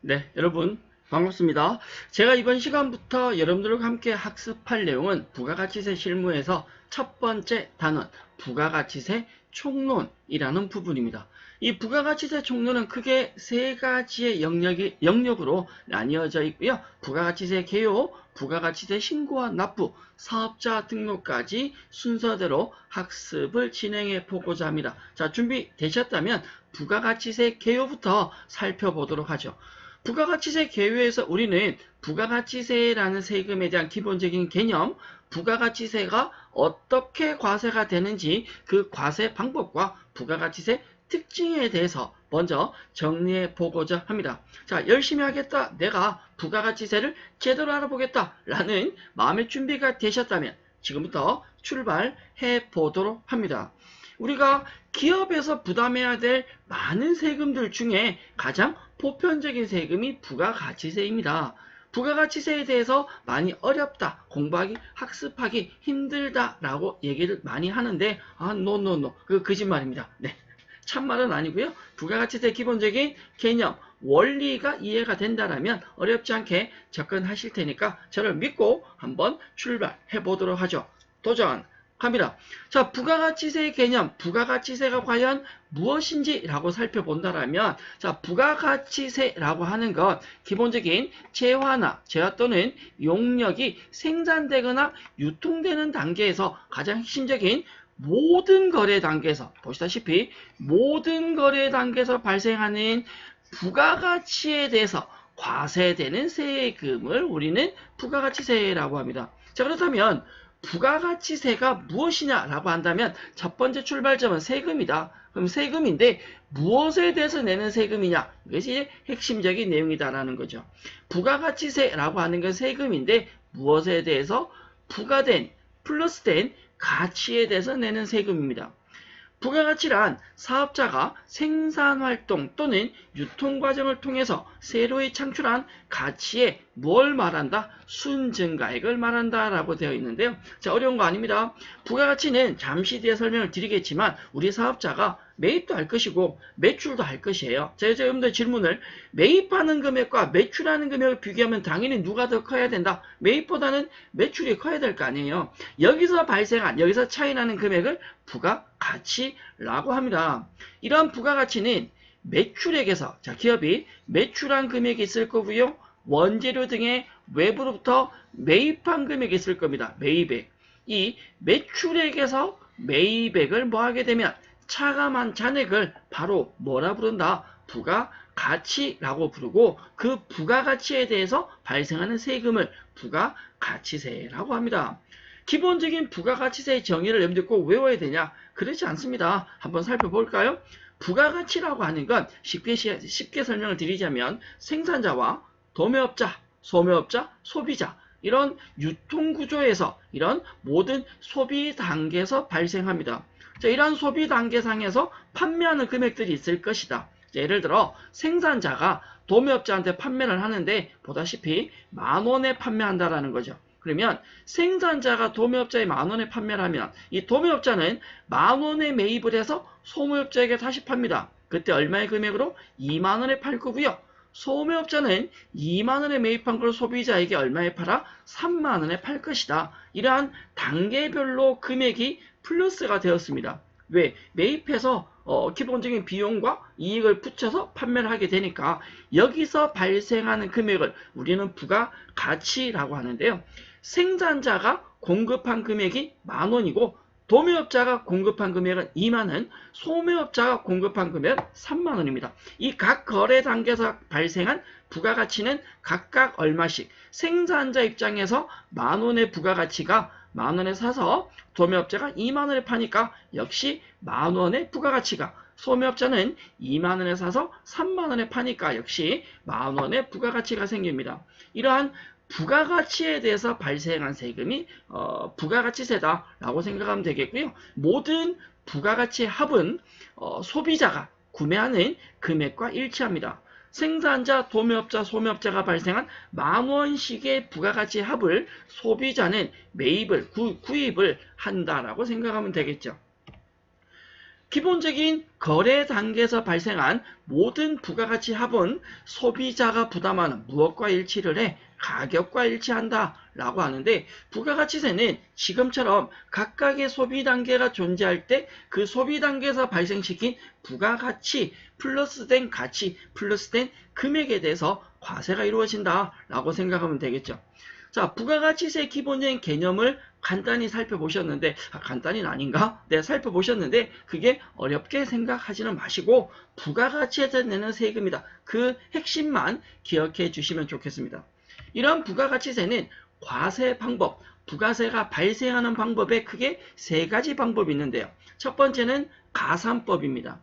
네, 여러분 반갑습니다. 제가 이번 시간부터 여러분들과 함께 학습할 내용은 부가가치세 실무에서 첫 번째 단원 부가가치세 총론이라는 부분입니다. 이 부가가치세 총론은 크게 세 가지의 영역으로 나뉘어져 있고요. 부가가치세 개요, 부가가치세 신고와 납부, 사업자 등록까지 순서대로 학습을 진행해 보고자 합니다. 자, 준비되셨다면 부가가치세 개요부터 살펴보도록 하죠. 부가가치세 개요에서 우리는 부가가치세라는 세금에 대한 기본적인 개념, 부가가치세가 어떻게 과세가 되는지 그 과세 방법과 부가가치세 특징에 대해서 먼저 정리해 보고자 합니다. 자, 열심히 하겠다, 내가 부가가치세를 제대로 알아보겠다 라는 마음의 준비가 되셨다면 지금부터 출발해 보도록 합니다. 우리가 기업에서 부담해야 될 많은 세금들 중에 가장 보편적인 세금이 부가가치세입니다. 부가가치세에 대해서 많이 어렵다, 공부하기, 학습하기 힘들다라고 얘기를 많이 하는데 노. 그 거짓말입니다. 네. 참말은 아니고요. 부가가치세 기본적인 개념, 원리가 이해가 된다면 어렵지 않게 접근하실 테니까 저를 믿고 한번 출발해 보도록 하죠. 도전! 합니다. 자, 부가가치세의 개념, 부가가치세가 과연 무엇인지라고 살펴본다면, 자, 부가가치세라고 하는 것, 기본적인 재화 또는 용역이 생산되거나 유통되는 단계에서 가장 핵심적인 모든 거래 단계에서, 보시다시피 모든 거래 단계에서 발생하는 부가가치에 대해서 과세되는 세금을 우리는 부가가치세라고 합니다. 자, 그렇다면 부가가치세가 무엇이냐라고 한다면 첫 번째 출발점은 세금이다. 그럼 세금인데 무엇에 대해서 내는 세금이냐? 이것이 핵심적인 내용이다라는 거죠. 부가가치세라고 하는 건 세금인데 무엇에 대해서 부가된, 플러스된 가치에 대해서 내는 세금입니다. 부가가치란 사업자가 생산활동 또는 유통과정을 통해서 새로이 창출한 가치에 뭘 말한다? 순증가액을 말한다 라고 되어 있는데요. 자, 어려운 거 아닙니다. 부가가치는 잠시 뒤에 설명을 드리겠지만 우리 사업자가 매입도 할 것이고 매출도 할 것이에요. 자, 여러분들 질문을 매입하는 금액과 매출하는 금액을 비교하면 당연히 누가 더 커야 된다? 매입보다는 매출이 커야 될 거 아니에요. 여기서 차이나는 금액을 부가가치라고 합니다. 이러한 부가가치는 매출액에서, 자, 기업이 매출한 금액이 있을 거고요. 원재료 등의 외부로부터 매입한 금액이 있을 겁니다. 매입액. 이 매출액에서 매입액을 뭐하게 되면 차감한 잔액을 바로 뭐라 부른다? 부가가치라고 부르고 그 부가가치에 대해서 발생하는 세금을 부가가치세라고 합니다. 기본적인 부가가치세의 정의를 여러분들 꼭 외워야 되냐? 그렇지 않습니다. 한번 살펴볼까요? 부가가치라고 하는 건 쉽게 설명을 드리자면 생산자와 도매업자, 소매업자, 소비자 이런 유통구조에서 이런 모든 소비 단계에서 발생합니다. 자, 이러한 소비 단계상에서 판매하는 금액들이 있을 것이다. 자, 예를 들어 생산자가 도매업자한테 판매를 하는데 보다시피 10,000원에 판매한다라는 거죠. 그러면 생산자가 도매업자에 10,000원에 판매를 하면 이 도매업자는 10,000원에 매입을 해서 소매업자에게 다시 팝니다. 그때 얼마의 금액으로? 20,000원에 팔 거고요. 소매업자는 20,000원에 매입한 걸 소비자에게 얼마에 팔아? 30,000원에 팔 것이다. 이러한 단계별로 금액이 플러스가 되었습니다. 왜? 매입해서 기본적인 비용과 이익을 붙여서 판매를 하게 되니까 여기서 발생하는 금액을 우리는 부가가치라고 하는데요. 생산자가 공급한 금액이 10,000원이고 도매업자가 공급한 금액은 20,000원, 소매업자가 공급한 금액은 30,000원입니다. 이 각 거래 단계에서 발생한 부가가치는 각각 얼마씩, 생산자 입장에서 10,000원의 부가가치가 10,000원에 사서 도매업자가 20,000원에 파니까 역시 10,000원의 부가가치가, 소매업자는 20,000원에 사서 30,000원에 파니까 역시 10,000원의 부가가치가 생깁니다. 이러한 부가가치에 대해서 발생한 세금이 부가가치세다라고 생각하면 되겠고요. 모든 부가가치의 합은 소비자가 구매하는 금액과 일치합니다. 생산자, 도매업자, 소매업자가 발생한 10,000원씩의 부가가치의 합을 소비자는 매입을, 구입을 한다라고 생각하면 되겠죠. 기본적인 거래 단계에서 발생한 모든 부가가치 합은 소비자가 부담하는 무엇과 일치를 해 가격과 일치한다 라고 하는데, 부가가치세는 지금처럼 각각의 소비 단계가 존재할 때 그 소비 단계에서 발생시킨 부가가치 플러스된 가치 플러스된 금액에 대해서 과세가 이루어진다 라고 생각하면 되겠죠. 자, 부가가치세 기본적인 개념을 간단히 살펴보셨는데, 간단히는 아닌가? 네, 살펴보셨는데 그게 어렵게 생각하지는 마시고 부가가치에서 내는 세금이다. 그 핵심만 기억해 주시면 좋겠습니다. 이러한 부가가치세는 과세 방법, 부가세가 발생하는 방법에 크게 세 가지 방법이 있는데요. 첫 번째는 가산법입니다.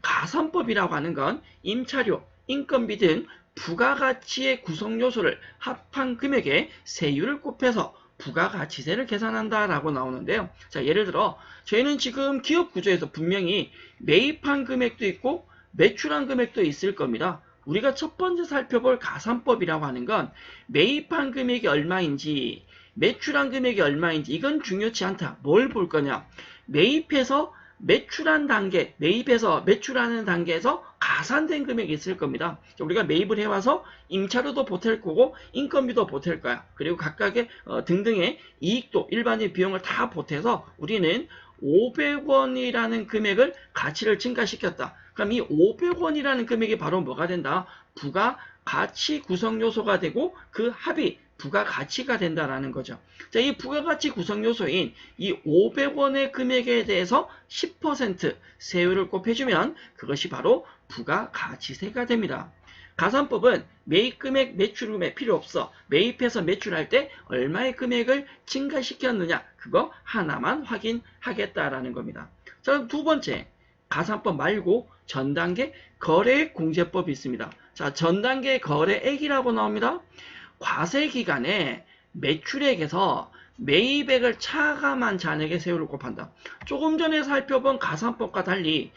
가산법이라고 하는 건 임차료, 인건비 등 부가가치의 구성요소를 합한 금액에 세율을 곱해서 부가가치세를 계산한다라고 나오는데요. 자, 예를 들어 저희는 지금 기업 구조에서 분명히 매입한 금액도 있고 매출한 금액도 있을 겁니다. 우리가 첫 번째 살펴볼 가산법이라고 하는 건 매입한 금액이 얼마인지 매출한 금액이 얼마인지 이건 중요치 않다. 뭘 볼 거냐? 매입해서 매출한 단계, 매입해서 매출하는 단계에서 가산된 금액이 있을 겁니다. 우리가 매입을 해와서 임차료도 보탤 거고 인건비도 보탤 거야. 그리고 각각의 등등의 이익도 일반적인 비용을 다 보태서 우리는 500원이라는 금액을 가치를 증가시켰다. 그럼 이 500원이라는 금액이 바로 뭐가 된다? 부가가치 구성요소가 되고 그 합이 부가가치가 된다라는 거죠. 자, 이 부가가치 구성요소인 이 500원의 금액에 대해서 10% 세율을 곱해주면 그것이 바로 부가가치세가 됩니다. 가산법은 매입금액, 매출금액 필요 없어. 매입해서 매출할 때 얼마의 금액을 증가시켰느냐 그거 하나만 확인하겠다라는 겁니다. 자, 두 번째 가산법 말고 전단계 거래액 공제법이 있습니다. 자, 전단계 거래액이라고 나옵니다. 과세 기간에 매출액에서 매입액을 차감한 잔액의 세율을 곱한다. 조금 전에 살펴본 가산법과 달리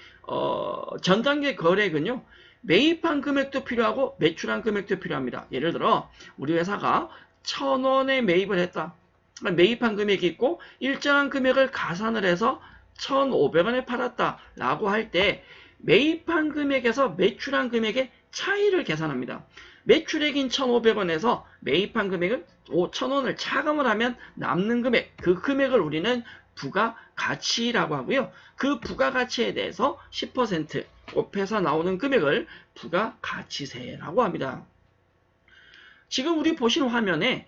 전단계 거래액은요. 매입한 금액도 필요하고 매출한 금액도 필요합니다. 예를 들어 우리 회사가 1,000원에 매입을 했다. 매입한 금액이 있고 일정한 금액을 가산을 해서 1,500원에 팔았다 라고 할 때 매입한 금액에서 매출한 금액의 차이를 계산합니다. 매출액인 1,500원에서 매입한 금액은 5,000원을 차감을 하면 남는 금액, 그 금액을 우리는 부가가치라고 하고요. 그 부가가치에 대해서 10% 곱해서 나오는 금액을 부가가치세라고 합니다. 지금 우리 보시는 화면에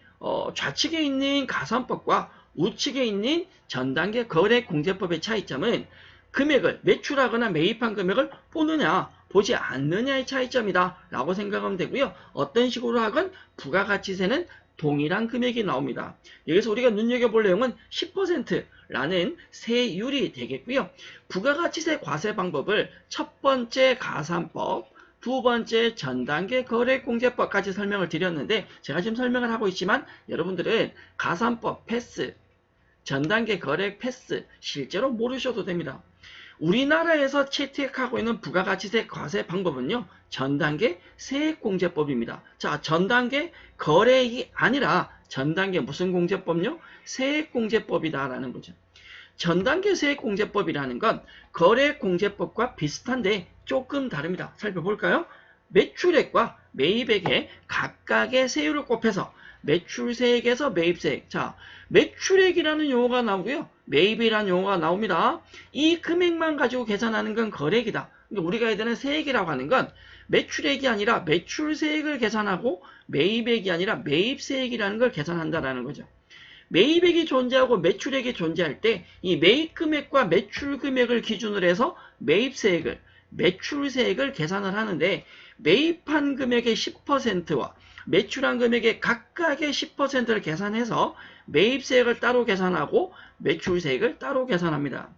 좌측에 있는 가산법과 우측에 있는 전단계 거래공제법의 차이점은 금액을 매출하거나 매입한 금액을 보느냐 보지 않느냐의 차이점이다 라고 생각하면 되고요. 어떤 식으로 하건 부가가치세는 동일한 금액이 나옵니다. 여기서 우리가 눈여겨볼 내용은 10%라는 세율이 되겠고요. 부가가치세 과세 방법을 첫 번째 가산법, 두 번째 전단계 거래공제법까지 설명을 드렸는데 제가 지금 설명을 하고 있지만 여러분들은 가산법 패스, 전단계 거래 패스 실제로 모르셔도 됩니다. 우리나라에서 채택하고 있는 부가가치세 과세 방법은요. 전단계 세액공제법입니다. 자, 전단계 거래액이 아니라 전단계 무슨 공제법요? 세액공제법이다라는 거죠. 전단계 세액공제법이라는 건 거래공제법과 비슷한데 조금 다릅니다. 살펴볼까요? 매출액과 매입액에 각각의 세율을 곱해서 매출세액에서 매입세액. 자, 매출액이라는 용어가 나오고요. 매입이라는 용어가 나옵니다. 이 금액만 가지고 계산하는 건 거래액이다. 우리가 해야 되는 세액이라고 하는 건 매출액이 아니라 매출세액을 계산하고 매입액이 아니라 매입세액이라는 걸 계산한다라는 거죠. 매입액이 존재하고 매출액이 존재할 때 이 매입금액과 매출금액을 기준으로 해서 매입세액을, 매출세액을 계산을 하는데 매입한 금액의 10%와 매출한 금액의 각각의 10%를 계산해서 매입세액을 따로 계산하고 매출세액을 따로 계산합니다.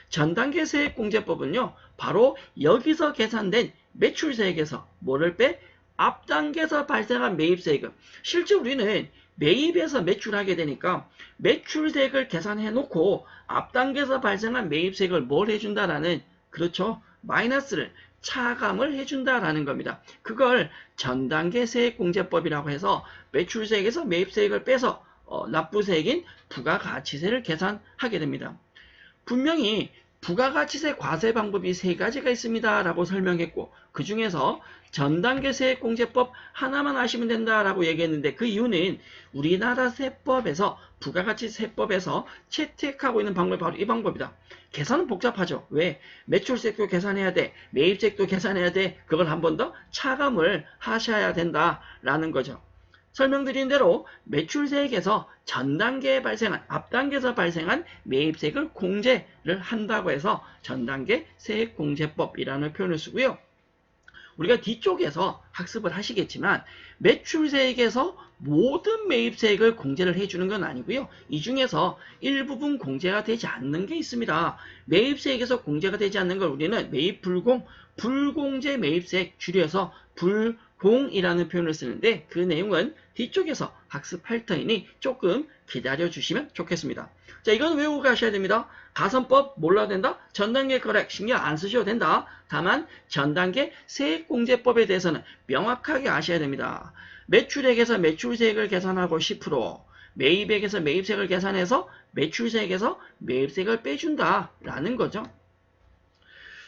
전단계 세액공제법은요. 바로 여기서 계산된 매출세액에서 뭐를 빼? 앞단계에서 발생한 매입세액은 실제 우리는 매입에서 매출하게 되니까 매출세액을 계산해 놓고 앞단계에서 발생한 매입세액을 뭘 해준다라는 그렇죠. 마이너스를 차감을 해준다라는 겁니다. 그걸 전단계 세액공제법이라고 해서 매출세액에서 매입세액을 빼서 납부세액인 부가가치세를 계산하게 됩니다. 분명히 부가가치세 과세 방법이 세 가지가 있습니다 라고 설명했고, 그 중에서 전단계 세액공제법 하나만 아시면 된다라고 얘기했는데, 그 이유는 우리나라 세법에서 부가가치세법에서 채택하고 있는 방법이 바로 이 방법이다. 계산은 복잡하죠. 왜? 매출세액도 계산해야 돼, 매입세액도 계산해야 돼. 그걸 한 번 더 차감을 하셔야 된다라는 거죠. 설명드린 대로 매출세액에서 전단계에 발생한, 앞단계에서 발생한 매입세액을 공제를 한다고 해서 전단계 세액공제법이라는 표현을 쓰고요. 우리가 뒤쪽에서 학습을 하시겠지만 매출세액에서 모든 매입세액을 공제를 해주는 건 아니고요. 이 중에서 일부분 공제가 되지 않는 게 있습니다. 매입세액에서 공제가 되지 않는 걸 우리는 매입불공, 불공제 매입세액, 줄여서 불공이라는 표현을 쓰는데, 그 내용은 뒤쪽에서 학습할 터이니 조금 기다려주시면 좋겠습니다. 자, 이건 외우고 가셔야 됩니다. 가선법 몰라도 된다? 전단계 거래 신경 안 쓰셔도 된다. 다만 전단계 세액공제법에 대해서는 명확하게 아셔야 됩니다. 매출액에서 매출세액을 계산하고 10%, 매입액에서 매입세액을 계산해서 매출세액에서 매입세액을 빼준다라는 거죠.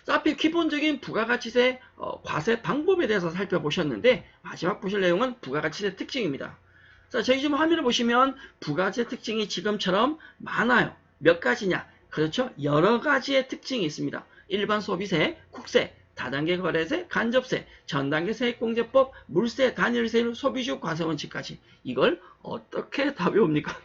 앞에 기본적인 부가가치세 과세 방법에 대해서 살펴보셨는데, 마지막 보실 내용은 부가가치세 특징입니다. 자, 저희 지금 화면을 보시면 부가가치세 특징이 지금처럼 많아요. 몇 가지냐? 그렇죠. 여러 가지의 특징이 있습니다. 일반 소비세, 국세, 다단계 거래세, 간접세, 전단계 세액공제법, 물세, 단일세, 소비주 과세원칙까지. 이걸 어떻게 다 외웁니까?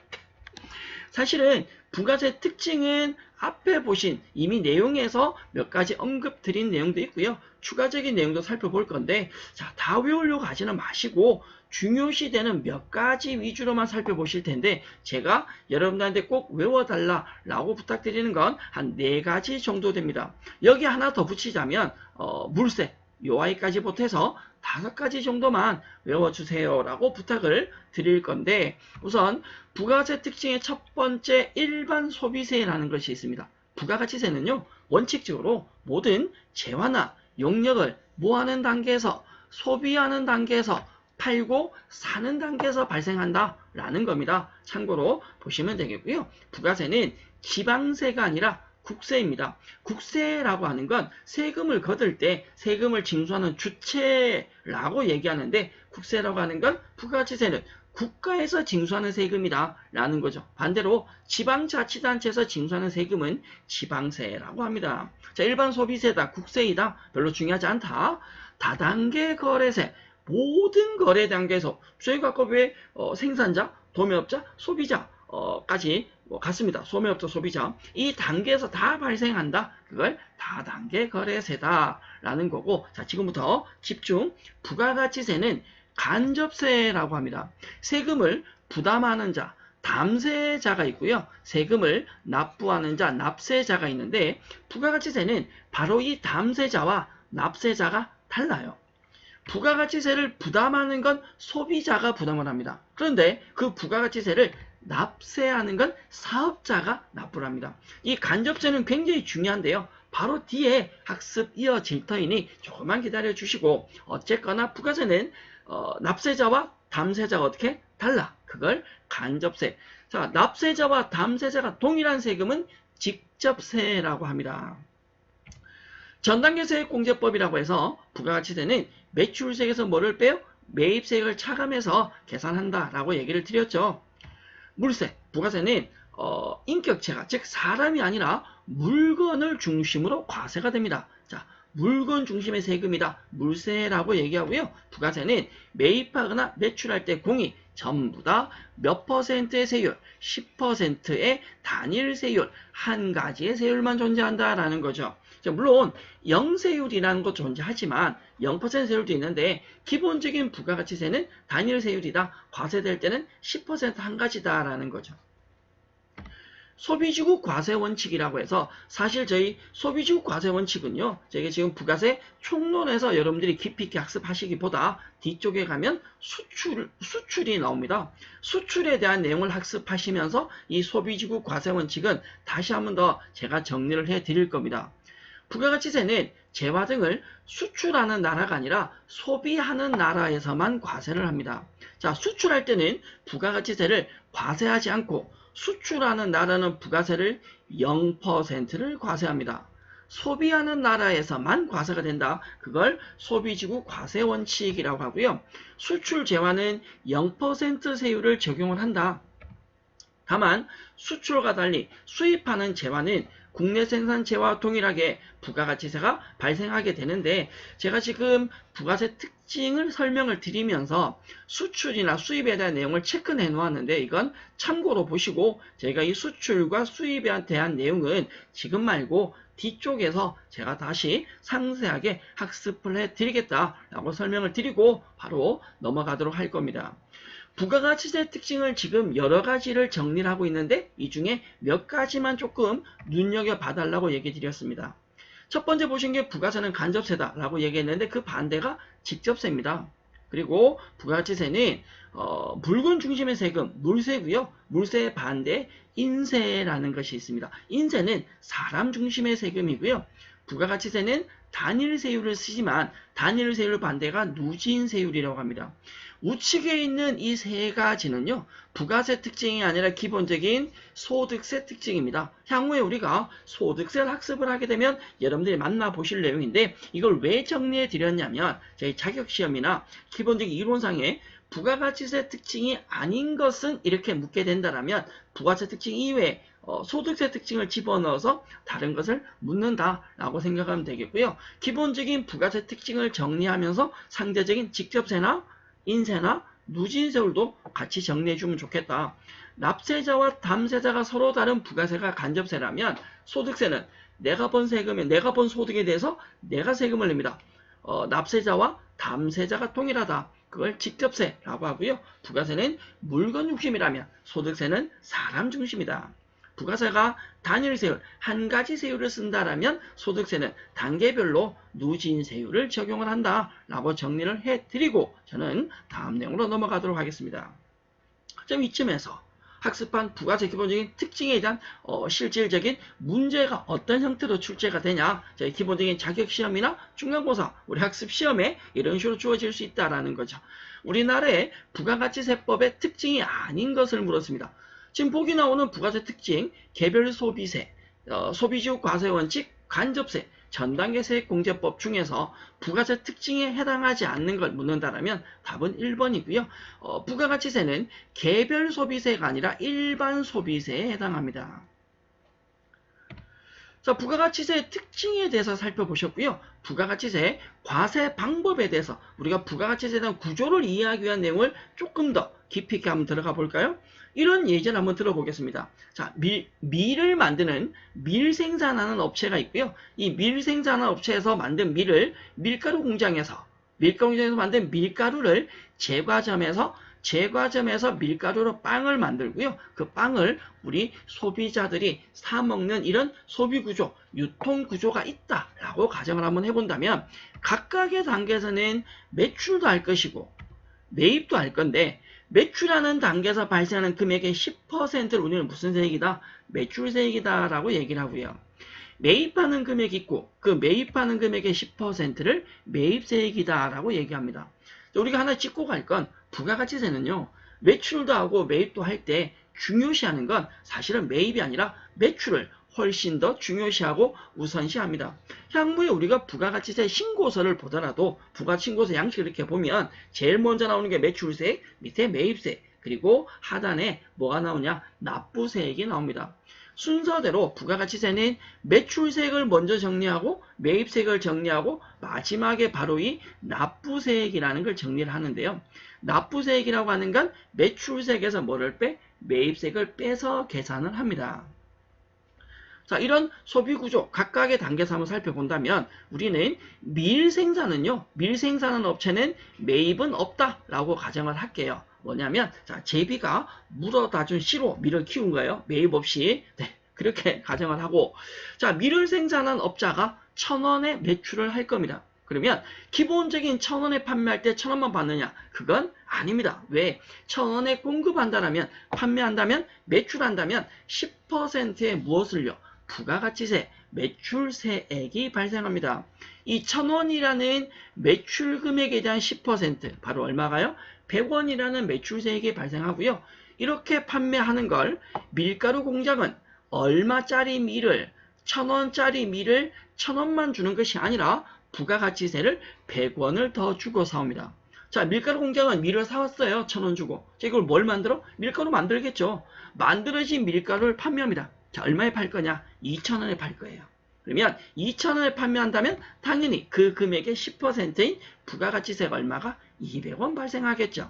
사실은 부가세 특징은 앞에 보신 이미 내용에서 몇 가지 언급 드린 내용도 있고요. 추가적인 내용도 살펴볼 건데, 자, 다 외우려고 하지는 마시고 중요시되는 몇 가지 위주로만 살펴보실 텐데, 제가 여러분들한테 꼭 외워달라고 부탁드리는 건 한 4가지 정도 됩니다. 여기 하나 더 붙이자면 물세, 요 아이까지 보태서 5가지 정도만 외워주세요 라고 부탁을 드릴 건데, 우선 부가세 특징의 첫 번째 일반 소비세라는 것이 있습니다. 부가가치세는요, 원칙적으로 모든 재화나 용역을 뭐하는 단계에서, 소비하는 단계에서, 팔고 사는 단계에서 발생한다 라는 겁니다. 참고로 보시면 되겠고요. 부가세는 지방세가 아니라 국세입니다. 국세라고 하는 건 세금을 거둘 때 세금을 징수하는 주체라고 얘기하는데, 국세라고 하는 건 부가가치세는 국가에서 징수하는 세금이다 라는 거죠. 반대로 지방자치단체에서 징수하는 세금은 지방세라고 합니다. 자, 일반 소비세다, 국세이다, 별로 중요하지 않다. 다단계 거래세, 모든 거래 단계에서 저희가 아까 왜 생산자, 도매업자, 소비자 까지 같습니다. 소매업자, 소비자, 이 단계에서 다 발생한다. 그걸 다단계 거래세다 라는 거고, 자, 지금부터 집중. 부가가치세는 간접세라고 합니다. 세금을 부담하는 자, 담세자가 있고요. 세금을 납부하는 자, 납세자가 있는데, 부가가치세는 바로 이 담세자와 납세자가 달라요. 부가가치세를 부담하는 건 소비자가 부담을 합니다. 그런데 그 부가가치세를 납세하는 건 사업자가 납부를 합니다. 이 간접세는 굉장히 중요한데요. 바로 뒤에 학습 이어질 터이니 조금만 기다려 주시고, 어쨌거나 부가세는 납세자와 담세자가 어떻게 달라? 그걸 간접세. 자, 납세자와 담세자가 동일한 세금은 직접세라고 합니다. 전단계 세액공제법이라고 해서 부가가치세는 매출세액에서 뭐를 빼요? 매입세액을 차감해서 계산한다라고 얘기를 드렸죠. 물세, 부가세는 인격체가, 즉 사람이 아니라 물건을 중심으로 과세가 됩니다. 자, 물건 중심의 세금이다, 물세라고 얘기하고요. 부가세는 매입하거나 매출할 때 공이 전부 다 몇 퍼센트의 세율, 10%의 단일 세율, 한 가지의 세율만 존재한다라는 거죠. 자, 물론 0세율이라는 것 존재하지만 0% 세율도 있는데, 기본적인 부가가치세는 단일 세율이다. 과세될 때는 10% 한 가지다라는 거죠. 소비지구 과세원칙이라고 해서, 사실 저희 소비지구 과세원칙은요, 저희가 지금 부가세 총론에서 여러분들이 깊이 있게 학습하시기보다 뒤쪽에 가면 수출이 나옵니다. 수출에 대한 내용을 학습하시면서 이 소비지구 과세원칙은 다시 한 번 더 제가 정리를 해 드릴 겁니다. 부가가치세는 재화 등을 수출하는 나라가 아니라 소비하는 나라에서만 과세를 합니다. 자, 수출할 때는 부가가치세를 과세하지 않고, 수출하는 나라는 부가세를 0%를 과세합니다. 소비하는 나라에서만 과세가 된다. 그걸 소비지구 과세 원칙이라고 하고요. 수출 재화는 0% 세율을 적용을 한다. 다만 수출과 달리 수입하는 재화는 국내 생산 재화와 동일하게 부가가치세가 발생하게 되는데, 제가 지금 부가세 특징을 설명을 드리면서 수출이나 수입에 대한 내용을 체크해 놓았는데, 이건 참고로 보시고 제가 이 수출과 수입에 대한 내용은 지금 말고 뒤쪽에서 제가 다시 상세하게 학습을 해드리겠다라고 설명을 드리고 바로 넘어가도록 할 겁니다. 부가가치세 특징을 지금 여러 가지를 정리를 하고 있는데 이 중에 몇 가지만 조금 눈여겨봐달라고 얘기 드렸습니다. 첫 번째 보신 게 부가세는 간접세다 라고 얘기했는데 그 반대가 직접세입니다. 그리고 부가가치세는 물건 중심의 세금, 물세고요. 물세의 반대 인세라는 것이 있습니다. 인세는 사람 중심의 세금이고요. 부가가치세는 단일세율을 쓰지만 단일세율 반대가 누진세율이라고 합니다. 우측에 있는 이 세 가지는요, 부가세 특징이 아니라 기본적인 소득세 특징입니다. 향후에 우리가 소득세를 학습을 하게 되면 여러분들이 만나보실 내용인데, 이걸 왜 정리해 드렸냐면 저희 자격시험이나 기본적인 이론상에 부가가치세 특징이 아닌 것은 이렇게 묻게 된다면 부가세 특징 이외에 소득세 특징을 집어넣어서 다른 것을 묻는다라고 생각하면 되겠고요. 기본적인 부가세 특징을 정리하면서 상대적인 직접세나 인세나 누진세율도 같이 정리해주면 좋겠다. 납세자와 담세자가 서로 다른 부가세가 간접세라면 소득세는 내가 번 세금에 내가 번 소득에 대해서 내가 세금을 냅니다. 납세자와 담세자가 동일하다. 그걸 직접세라고 하고요. 부가세는 물건 중심이라면 소득세는 사람 중심이다. 부가세가 단일세율, 한 가지 세율을 쓴다라면 소득세는 단계별로 누진세율을 적용을 한다라고 정리를 해드리고 저는 다음 내용으로 넘어가도록 하겠습니다. 좀 이쯤에서 학습한 부가세 기본적인 특징에 대한 실질적인 문제가 어떤 형태로 출제가 되냐, 저희 기본적인 자격시험이나 중간고사, 우리 학습시험에 이런 식으로 주어질 수 있다는 거죠. 우리나라의 부가가치세법의 특징이 아닌 것을 물었습니다. 지금 보기 나오는 부가세 특징, 개별 소비세, 소비지구 과세 원칙, 간접세, 전단계 세액공제법 중에서 부가세 특징에 해당하지 않는 걸 묻는다면 답은 1번이고요. 부가가치세는 개별 소비세가 아니라 일반 소비세에 해당합니다. 자, 부가가치세의 특징에 대해서 살펴보셨고요. 부가가치세 과세 방법에 대해서 우리가 부가가치세에 대한 구조를 이해하기 위한 내용을 조금 더 깊이 있게 한번 들어가 볼까요? 이런 예제를 한번 들어보겠습니다. 자, 밀을 만드는 밀 생산하는 업체가 있고요. 이 밀 생산하는 업체에서 만든 밀을 밀가루 공장에서 만든 밀가루를 제과점에서 밀가루로 빵을 만들고요. 그 빵을 우리 소비자들이 사 먹는 이런 소비구조, 유통구조가 있다라고 가정을 한번 해본다면 각각의 단계에서는 매출도 할 것이고 매입도 할 건데, 매출하는 단계에서 발생하는 금액의 10%를 우리는 무슨 세액이다? 매출세액이다 라고 얘기를 하고요. 매입하는 금액이 있고 그 매입하는 금액의 10%를 매입세액이다 라고 얘기합니다. 우리가 하나 짚고 갈 건 부가가치세는요, 매출도 하고 매입도 할 때 중요시하는 건 사실은 매입이 아니라 매출을 훨씬 더 중요시하고 우선시합니다. 향후에 우리가 부가가치세 신고서를 보더라도 부가신고서 양식을 이렇게 보면 제일 먼저 나오는 게 매출세액, 밑에 매입세액, 그리고 하단에 뭐가 나오냐? 납부세액이 나옵니다. 순서대로 부가가치세는 매출세액을 먼저 정리하고 매입세액을 정리하고 마지막에 바로 이 납부세액이라는 걸 정리를 하는데요. 납부세액이라고 하는 건 매출세액에서 뭐를 빼? 매입세액을 빼서 계산을 합니다. 자, 이런 소비구조 각각의 단계에서 한번 살펴본다면 우리는 밀 생산하는 업체는 매입은 없다라고 가정을 할게요. 뭐냐면 자, 제비가 물어다 준 씨로 밀을 키운 거예요. 매입 없이. 네, 그렇게 가정을 하고, 자, 밀을 생산한 업자가 1,000원의 매출을 할 겁니다. 그러면 기본적인 1,000원에 판매할 때 1,000원만 받느냐? 그건 아닙니다. 왜? 1,000원에 공급한다면, 판매한다면, 매출한다면 10%의 무엇을요? 부가가치세, 매출세액이 발생합니다. 이 1,000원이라는 매출 금액에 대한 10%, 바로 얼마가요? 100원이라는 매출세액이 발생하고요. 이렇게 판매하는 걸 밀가루 공장은 얼마짜리 밀을 1,000원짜리 밀을 1,000원만 주는 것이 아니라 부가가치세를 100원을 더 주고 사옵니다. 자, 밀가루 공장은 밀을 사왔어요. 1,000원 주고. 자, 이걸 뭘 만들어? 밀가루 만들겠죠. 만들어진 밀가루를 판매합니다. 자, 얼마에 팔 거냐? 2,000원에 팔 거예요. 그러면 2,000원에 판매한다면 당연히 그 금액의 10%인 부가가치세가 얼마가? 200원 발생하겠죠.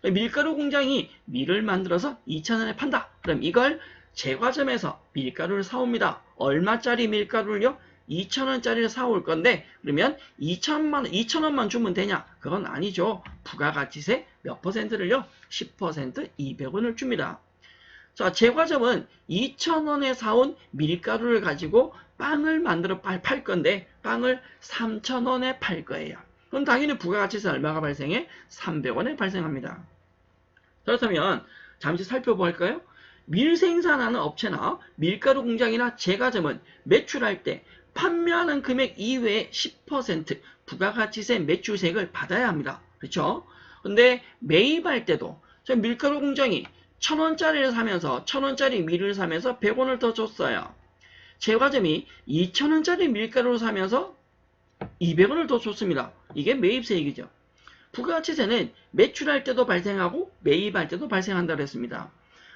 밀가루 공장이 밀을 만들어서 2,000원에 판다. 그럼 이걸 제과점에서 밀가루를 사옵니다. 얼마짜리 밀가루를요? 2,000원짜리를 사올 건데 그러면 2,000원만 주면 되냐? 그건 아니죠. 부가가치세 몇 퍼센트를요? 10% 200원을 줍니다. 자, 제과점은 2,000원에 사온 밀가루를 가지고 빵을 만들어 팔 건데 빵을 3,000원에 팔 거예요. 그럼 당연히 부가가치세 얼마가 발생해? 300원에 발생합니다. 그렇다면 잠시 살펴볼까요? 밀 생산하는 업체나 밀가루 공장이나 제과점은 매출할 때 판매하는 금액 이외에 10% 부가가치세 매출세액을 받아야 합니다. 그렇죠? 근데 매입할 때도 저 밀가루 공장이 1,000원짜리를 사면서 1,000원짜리 밀을 사면서 100원을 더 줬어요. 제과점이 2,000원짜리 밀가루를 사면서 200원을 더 줬습니다. 이게 매입세액이죠. 부가가치세는 매출할 때도 발생하고 매입할 때도 발생한다고 했습니다.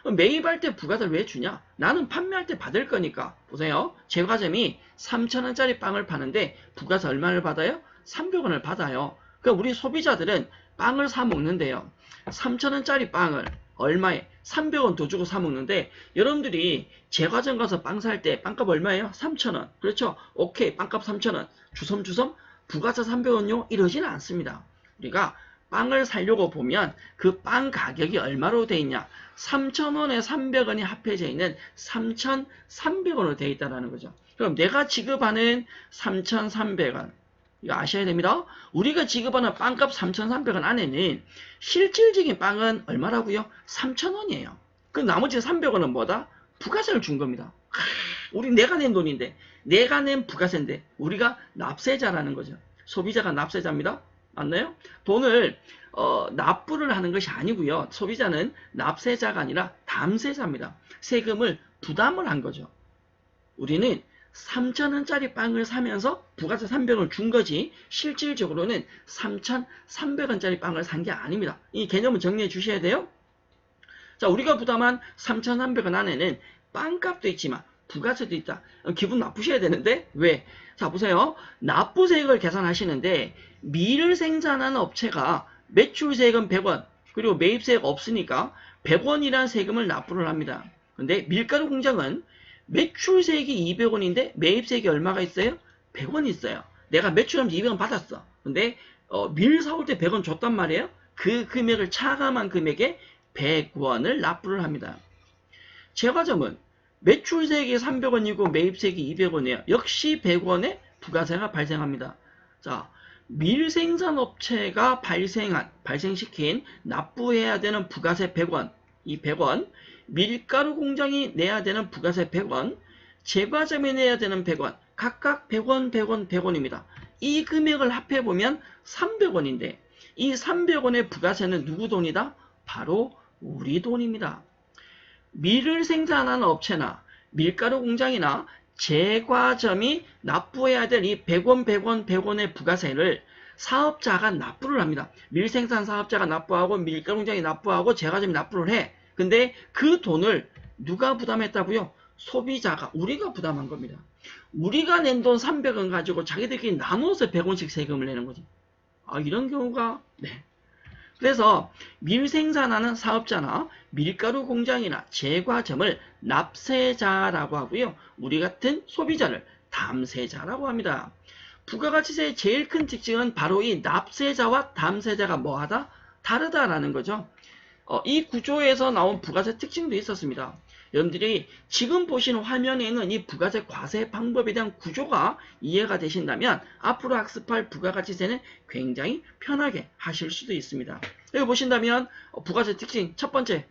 매입할 때 부가세를 왜 주냐? 나는 판매할 때 받을 거니까. 보세요. 제과점이 3,000원짜리 빵을 파는데 부가세 얼마를 받아요? 300원을 받아요. 그러니까 우리 소비자들은 빵을 사 먹는데요. 3,000원짜리 빵을 얼마에? 300원 더 주고 사 먹는데 여러분들이 제과점 가서 빵 살 때 빵값 얼마예요? 3,000원. 그렇죠? 오케이. 빵값 3,000원. 주섬주섬 부가세 300원요? 이러지는 않습니다. 우리가 빵을 사려고 보면 그 빵 가격이 얼마로 돼 있냐? 3,000원에 300원이 합해져 있는 3,300원으로 돼 있다는 거죠. 그럼 내가 지급하는 3,300원 이거 아셔야 됩니다. 우리가 지급하는 빵값 3,300원 안에는 실질적인 빵은 얼마라고요? 3,000원이에요. 그 나머지 300원은 뭐다? 부가세를 준 겁니다. 우리 내가 낸 돈인데 내가 낸 부가세인데 우리가 납세자라는 거죠. 소비자가 납세자입니다. 맞나요? 돈을 납부를 하는 것이 아니고요. 소비자는 납세자가 아니라 담세자입니다. 세금을 부담을 한 거죠. 우리는 3,000원짜리 빵을 사면서 부가세 300원을 준 거지 실질적으로는 3,300원짜리 빵을 산 게 아닙니다. 이 개념을 정리해 주셔야 돼요. 자, 우리가 부담한 3,300원 안에는 빵값도 있지만 부가세도 있다. 기분 나쁘셔야 되는데 왜? 자, 보세요. 납부세액을 계산하시는데 밀을 생산하는 업체가 매출세액은 100원 그리고 매입세액 없으니까 100원이라는 세금을 납부를 합니다. 근데 밀가루 공장은 매출세액이 200원인데 매입세액이 얼마가 있어요? 100원 있어요. 내가 매출하면서 200원 받았어. 근데 밀 사올 때 100원 줬단 말이에요. 그 금액을 차감한 금액에 100원을 납부를 합니다. 제과점은 매출세액이 300원이고 매입세액이 200원이에요. 역시 100원의 부가세가 발생합니다. 자, 밀생산업체가 발생시킨 납부해야 되는 부가세 100원, 이 100원, 밀가루 공장이 내야 되는 부가세 100원, 제과점이 내야 되는 100원, 각각 100원, 100원, 100원입니다. 이 금액을 합해보면 300원인데 이 300원의 부가세는 누구 돈이다? 바로 우리 돈입니다. 밀을 생산하는 업체나 밀가루 공장이나 제과점이 납부해야 될 이 100원, 100원, 100원의 부가세를 사업자가 납부를 합니다. 밀생산 사업자가 납부하고 밀가루 공장이 납부하고 제과점이 납부를 해. 근데 그 돈을 누가 부담했다고요? 소비자가, 우리가 부담한 겁니다. 우리가 낸 돈 300원 가지고 자기들끼리 나눠서 100원씩 세금을 내는 거지. 아, 이런 경우가, 네. 그래서 밀 생산하는 사업자나 밀가루 공장이나 제과점을 납세자라고 하고요. 우리 같은 소비자를 담세자라고 합니다. 부가가치세의 제일 큰 특징은 바로 이 납세자와 담세자가 뭐하다? 다르다라는 거죠. 이 구조에서 나온 부가세 특징도 있었습니다. 여러분들이 지금 보시는 화면에 있는 이 부가세 과세 방법에 대한 구조가 이해가 되신다면 앞으로 학습할 부가가치세는 굉장히 편하게 하실 수도 있습니다. 여기 보신다면 부가세 특징 첫 번째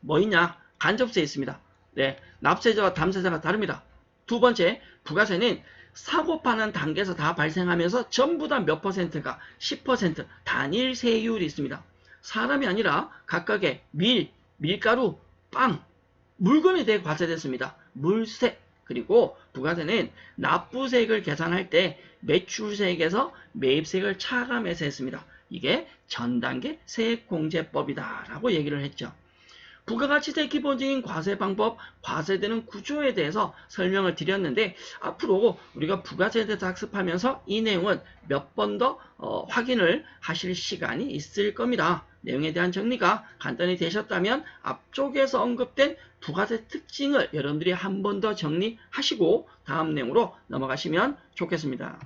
뭐 있냐? 간접세 있습니다. 네, 납세자와 담세자가 다릅니다. 두 번째, 부가세는 사고 파는 단계에서 다 발생하면서 전부 다 몇 퍼센트가 10% 단일 세율이 있습니다. 사람이 아니라 각각의 밀가루, 빵, 물건에 대해 과세됐습니다. 물세, 그리고 부가세는 납부세액을 계산할 때 매출세액에서 매입세액을 차감해서 했습니다. 이게 전단계 세액공제법이다 라고 얘기를 했죠. 부가가치세 기본적인 과세 방법, 과세되는 구조에 대해서 설명을 드렸는데 앞으로 우리가 부가세에 대해서 학습하면서 이 내용은 몇 번 더 확인을 하실 시간이 있을 겁니다. 내용에 대한 정리가 간단히 되셨다면 앞쪽에서 언급된 부가세 특징을 여러분들이 한 번 더 정리하시고 다음 내용으로 넘어가시면 좋겠습니다.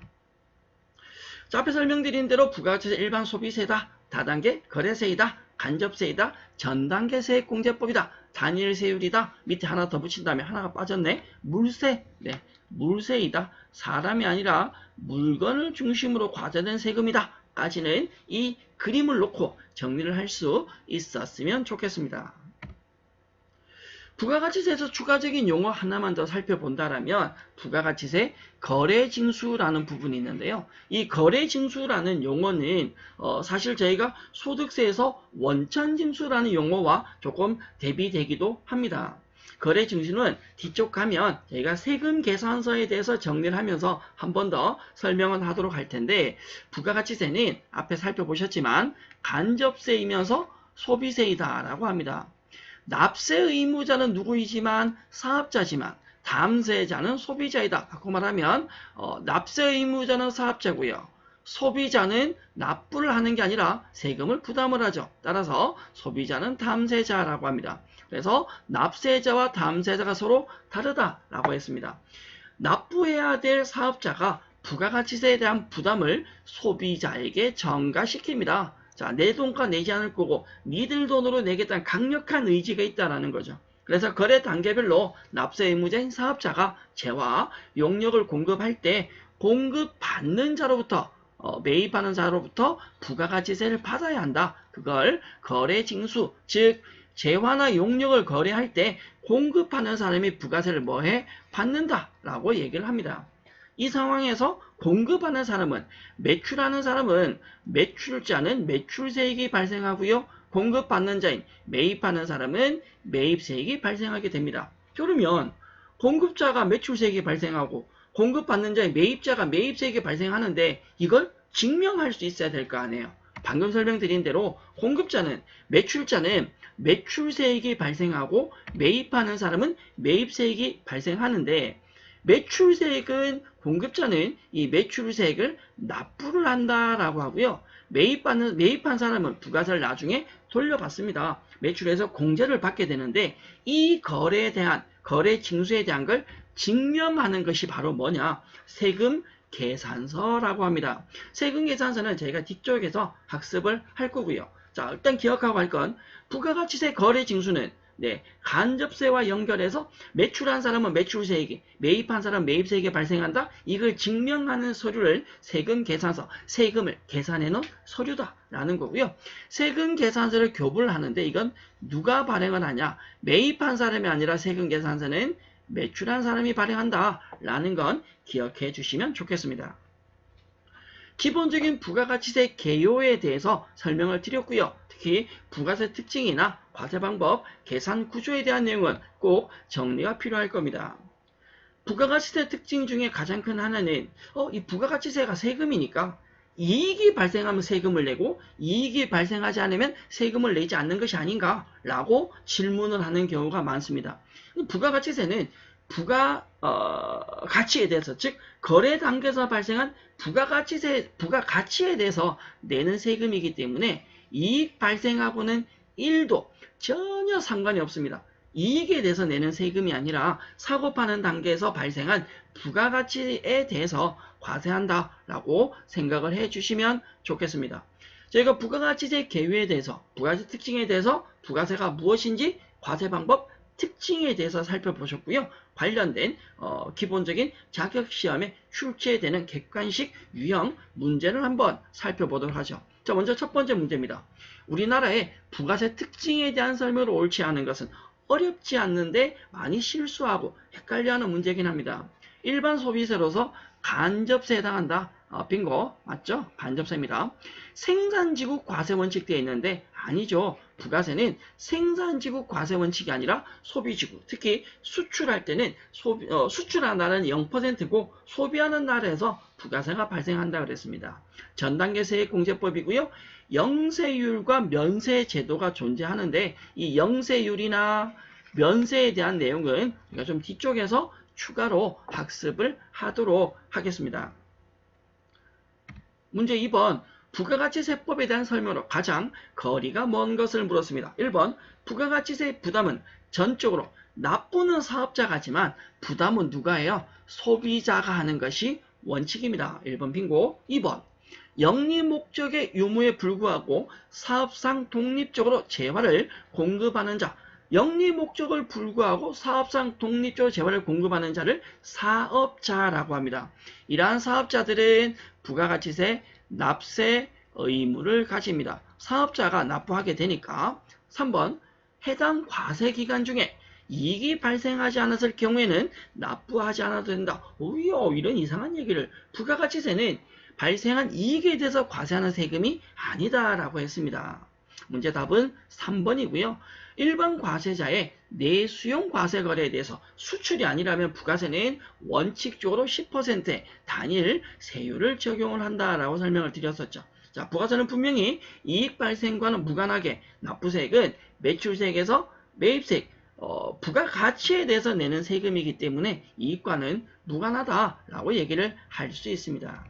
자, 앞에 설명드린 대로 부가가치세 일반 소비세다, 다단계 거래세이다, 간접세이다, 전단계 세액공제법이다, 단일세율이다, 밑에 하나 더 붙인다면 하나가 빠졌네. 물세, 네, 물세이다, 사람이 아니라 물건을 중심으로 과세된 세금이다 까지는 이 그림을 놓고 정리를 할 수 있었으면 좋겠습니다. 부가가치세에서 추가적인 용어 하나만 더 살펴본다라면 부가가치세 거래징수라는 부분이 있는데요. 이 거래징수라는 용어는 사실 저희가 소득세에서 원천징수라는 용어와 조금 대비되기도 합니다. 거래징수는 뒤쪽 가면 저희가 세금 계산서에 대해서 정리를 하면서 한 번 더 설명을 하도록 할 텐데 부가가치세는 앞에 살펴보셨지만 간접세이면서 소비세이다라고 합니다. 납세 의무자는 누구이지만 사업자지만 담세자는 소비자이다. 바꿔 말하면 납세 의무자는 사업자고요. 소비자는 납부를 하는 게 아니라 세금을 부담을 하죠. 따라서 소비자는 담세자라고 합니다. 그래서 납세자와 담세자가 서로 다르다라고 했습니다. 납부해야 될 사업자가 부가가치세에 대한 부담을 소비자에게 전가시킵니다. 자, 내 돈과 내지 않을 거고 니들 돈으로 내겠다는 강력한 의지가 있다는 거죠. 그래서 거래 단계별로 납세 의무자인 사업자가 재와 용역을 공급할 때 공급받는 자로부터 매입하는 자로부터 부가가치세를 받아야 한다. 그걸 거래징수, 즉 재화나 용역을 거래할 때 공급하는 사람이 부가세를 뭐해? 받는다라고 얘기를 합니다. 이 상황에서 공급하는 사람은 매출하는 사람은 매출자는 매출세액이 발생하고요. 공급받는 자인 매입하는 사람은 매입세액이 발생하게 됩니다. 그러면 공급자가 매출세액이 발생하고 공급받는 자인 매입자가 매입세액이 발생하는데 이걸 증명할 수 있어야 될 거 아니에요. 방금 설명드린 대로 공급자는 매출자는 매출세액이 발생하고 매입하는 사람은 매입세액이 발생하는데 매출세액은 공급자는 이 매출세액을 납부를 한다라고 하고요. 매입한 사람은 부가세를 나중에 돌려받습니다. 매출에서 공제를 받게 되는데 이 거래에 대한 거래 징수에 대한 걸 증명하는 것이 바로 뭐냐? 세금 계산서라고 합니다. 세금 계산서는 저희가 뒤쪽에서 학습을 할 거고요. 자, 일단 기억하고 할 건 부가가치세 거래 징수는 간접세와 연결해서 매출한 사람은 매출세액이, 매입한 사람은 매입세액이 발생한다. 이걸 증명하는 서류를 세금 계산서, 세금을 계산해 놓은 서류다라는 거고요. 세금 계산서를 교부를 하는데 이건 누가 발행을 하냐? 매입한 사람이 아니라 세금 계산서는 매출한 사람이 발행한다라는 건 기억해 주시면 좋겠습니다. 기본적인 부가가치세 개요에 대해서 설명을 드렸고요. 특히 부가세 특징이나 과세 방법, 계산 구조에 대한 내용은 꼭 정리가 필요할 겁니다. 부가가치세 특징 중에 가장 큰 하나는 이 부가가치세가 세금이니까 이익이 발생하면 세금을 내고 이익이 발생하지 않으면 세금을 내지 않는 것이 아닌가 라고 질문을 하는 경우가 많습니다. 부가가치세는 부가가치에 대해서, 즉 거래 단계에서 발생한 부가가치에 대해서 내는 세금이기 때문에 이익 발생하고는 1도 전혀 상관이 없습니다. 이익에 대해서 내는 세금이 아니라 사고 파는 단계에서 발생한 부가가치에 대해서 과세한다라고 생각을 해주시면 좋겠습니다. 저희가 부가가치세 개요에 대해서, 부가가치 특징에 대해서 부가세가 무엇인지, 과세 방법, 특징에 대해서 살펴보셨고요. 관련된 기본적인 자격시험에 출제되는 객관식 유형 문제를 한번 살펴보도록 하죠. 자, 먼저 첫 번째 문제입니다. 우리나라의 부가세 특징에 대한 설명을 옳지 않은 것은 어렵지 않는데 많이 실수하고 헷갈려하는 문제이긴 합니다. 일반 소비세로서 간접세에 해당한다. 빙고 맞죠? 간접세입니다. 생산지국 과세 원칙 되어 있는데 아니죠. 부가세는 생산지구 과세 원칙이 아니라 소비지구, 특히 수출할 때는 수출하는 나라는 0%고 소비하는 나라에서 부가세가 발생한다 그랬습니다. 전단계 세액공제법이고요. 영세율과 면세 제도가 존재하는데 이 영세율이나 면세에 대한 내용은 우리가 좀 뒤쪽에서 추가로 학습을 하도록 하겠습니다. 문제 2번. 부가가치세법에 대한 설명으로 가장 거리가 먼 것을 물었습니다. 1번. 부가가치세 부담은 전적으로 납부는 사업자가 하지만 부담은 누가 해요? 소비자가 하는 것이 원칙입니다. 1번 빙고. 2번. 영리 목적의 유무에 불구하고 사업상 독립적으로 재화를 공급하는 자. 영리 목적을 불구하고 사업상 독립적으로 재화를 공급하는 자를 사업자라고 합니다. 이러한 사업자들은 부가가치세, 납세 의무를 가집니다. 사업자가 납부하게 되니까. 3번. 해당 과세 기간 중에 이익이 발생하지 않았을 경우에는 납부하지 않아도 된다. 오히려 이런 이상한 얘기를. 부가가치세는 발생한 이익에 대해서 과세하는 세금이 아니다라고 했습니다. 문제 답은 3번이고요. 일반 과세자의 내수용 과세 거래에 대해서 수출이 아니라면 부가세는 원칙적으로 10%의 단일 세율을 적용을 한다라고 설명을 드렸었죠. 자, 부가세는 분명히 이익 발생과는 무관하게 납부세액은 매출세액에서 매입세액, 부가가치에 대해서 내는 세금이기 때문에 이익과는 무관하다라고 얘기를 할 수 있습니다.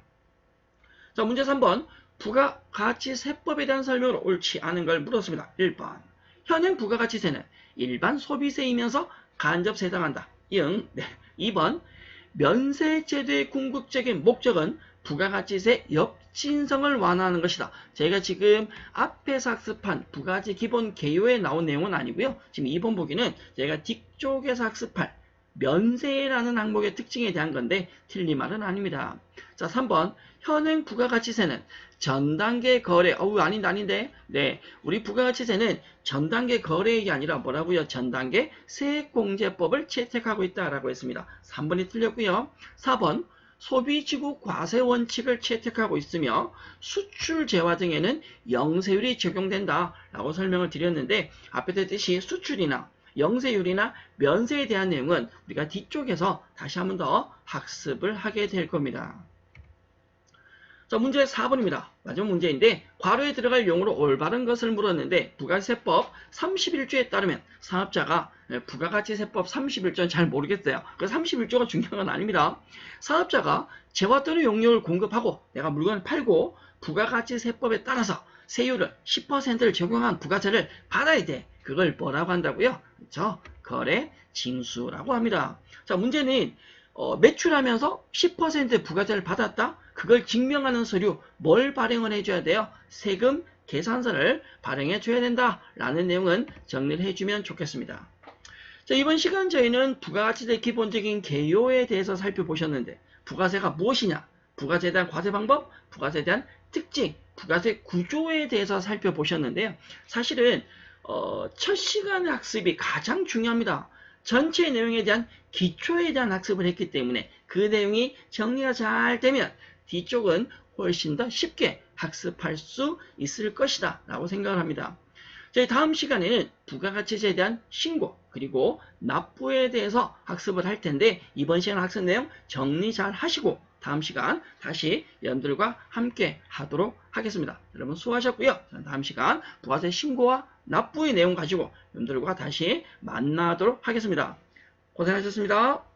자, 문제 3번. 부가가치세법에 대한 설명으로 옳지 않은 걸 물었습니다. 1번. 현행 부가가치세는 일반 소비세이면서 간접세 해당한다. 응. 네. 2번. 면세제도의 궁극적인 목적은 부가가치세 역진성을 완화하는 것이다. 저희가 지금 앞에서 학습한 부가가치 기본 개요에 나온 내용은 아니고요. 지금 2번 보기는 저희가 뒤쪽에서 학습할 면세라는 항목의 특징에 대한 건데 틀린 말은 아닙니다. 자, 3번. 현행 부가가치세는 전단계 거래, 아닌데. 네. 우리 부가가치세는 전단계 거래액이 아니라 뭐라고요? 전단계 세액공제법을 채택하고 있다라고 했습니다. 3번이 틀렸고요. 4번. 소비지구 과세 원칙을 채택하고 있으며 수출 재화 등에는 영세율이 적용된다라고 설명을 드렸는데 앞에 했듯이 수출이나 영세율이나 면세에 대한 내용은 우리가 뒤쪽에서 다시 한번 더 학습을 하게 될 겁니다. 자, 문제 4번입니다. 마지막 문제인데 괄호에 들어갈 용어로 올바른 것을 물었는데 부가세법 31조에 따르면 사업자가 부가가치세법 31조는 잘 모르겠어요. 그 31조가 중요한 건 아닙니다. 사업자가 재화 또는 용료를 공급하고 내가 물건을 팔고 부가가치세법에 따라서 세율을 10%를 적용한 부가세를 받아야 돼. 그걸 뭐라고 한다고요? 그렇죠? 거래 징수라고 합니다. 자, 문제는 매출하면서 10% 부가세를 받았다? 그걸 증명하는 서류 뭘 발행을 해줘야 돼요? 세금 계산서를 발행해 줘야 된다라는 내용은 정리를 해주면 좋겠습니다. 자, 이번 시간 저희는 부가가치세 기본적인 개요에 대해서 살펴보셨는데 부가세가 무엇이냐? 부가세에 대한 과세 방법, 부가세에 대한 특징, 부가세 구조에 대해서 살펴보셨는데요. 사실은 첫 시간의 학습이 가장 중요합니다. 전체 내용에 대한 기초에 대한 학습을 했기 때문에 그 내용이 정리가 잘 되면 뒤쪽은 훨씬 더 쉽게 학습할 수 있을 것이다 라고 생각을 합니다. 저희 다음 시간에는 부가가치세에 대한 신고 그리고 납부에 대해서 학습을 할 텐데 이번 시간 학습 내용 정리 잘 하시고 다음 시간 다시 여러분들과 함께 하도록 하겠습니다. 여러분 수고하셨고요. 다음 시간 부가세 신고와 납부의 내용 가지고 여러분들과 다시 만나도록 하겠습니다. 고생하셨습니다.